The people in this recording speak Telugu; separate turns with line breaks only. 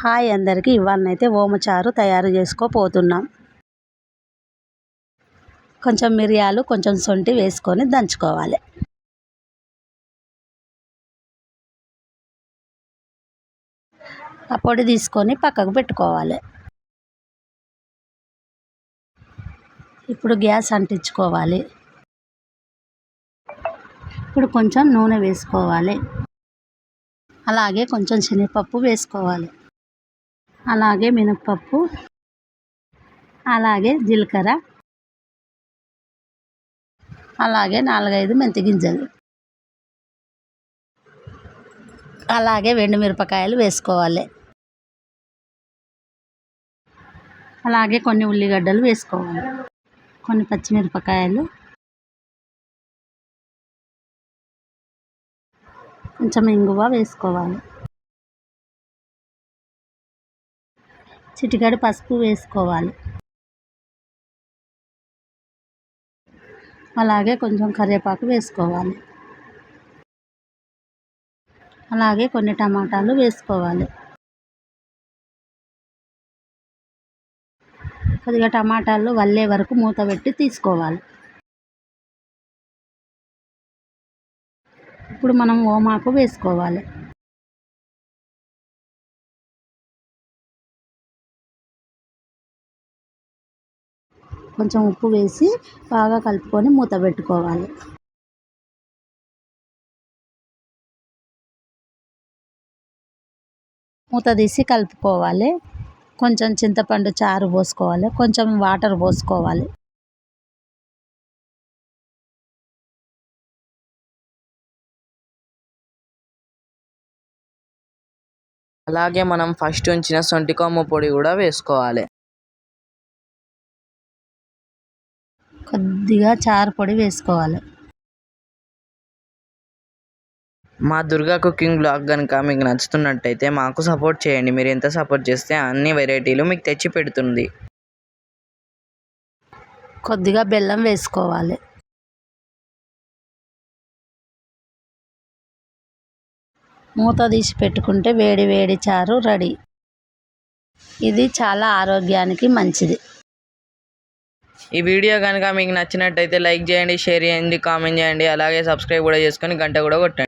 హాయ్ అందరికీ, ఇవాళనైతే ఓమచారు తయారు చేసుకోపోతున్నాం. కొంచెం మిరియాలు, కొంచెం సొంటి వేసుకొని దంచుకోవాలి. ఆ పొడి తీసుకొని పక్కకు పెట్టుకోవాలి. ఇప్పుడు గ్యాస్ అంటించుకోవాలి. ఇప్పుడు కొంచెం నూనె వేసుకోవాలి. అలాగే కొంచెం శనగపప్పు వేసుకోవాలి. అలాగే మినప్పప్పు, అలాగే జీలకర్ర, అలాగే 4-5 మెంతి గింజలు, అలాగే ఎండుమిరపకాయలు వేసుకోవాలి. అలాగే కొన్ని ఉల్లిగడ్డలు వేసుకోవాలి. కొన్ని పచ్చిమిరపకాయలు, కొంచెం ఇంగువ వేసుకోవాలి. చిటికెడు పసుపు వేసుకోవాలి. అలాగే కొంచెం కరివేపాకు వేసుకోవాలి. అలాగే కొన్ని టమాటాలు వేసుకోవాలి. కొద్దిగా టమాటాలు వల్లే వరకు మూత పెట్టి తీసుకోవాలి. ఇప్పుడు మనం ఓమాకు వేసుకోవాలి. కొంచెం ఉప్పు వేసి బాగా కలుపుకొని మూత పెట్టుకోవాలి. మూత తీసి కలుపుకోవాలి. కొంచెం చింతపండు చారు పోసుకోవాలి. కొంచెం వాటర్ పోసుకోవాలి.
అలాగే మనం ఫస్ట్ ఉంచిన సొంటి కొమ్ము పొడి కూడా వేసుకోవాలి.
కొద్దిగా చారు పొడి వేసుకోవాలి.
మా దుర్గా కుకింగ్ బ్లాగ్ కనుక మీకు నచ్చుతున్నట్టయితే మాకు సపోర్ట్ చేయండి. మీరు ఎంత సపోర్ట్ చేస్తే అన్ని వెరైటీలు మీకు తెచ్చి పెడుతుంది.
కొద్దిగా బెల్లం వేసుకోవాలి. మూత తీసి పెట్టుకుంటే వేడి వేడి చారు రెడీ. ఇది చాలా ఆరోగ్యానికి మంచిది.
ఈ వీడియో కనుక మీకు నచ్చినట్టయితే లైక్ చేయండి, షేర్ చేయండి, కామెంట్ చేయండి. అలాగే సబ్స్క్రైబ్ కూడా చేసుకొని గంట కూడా కొట్టండి.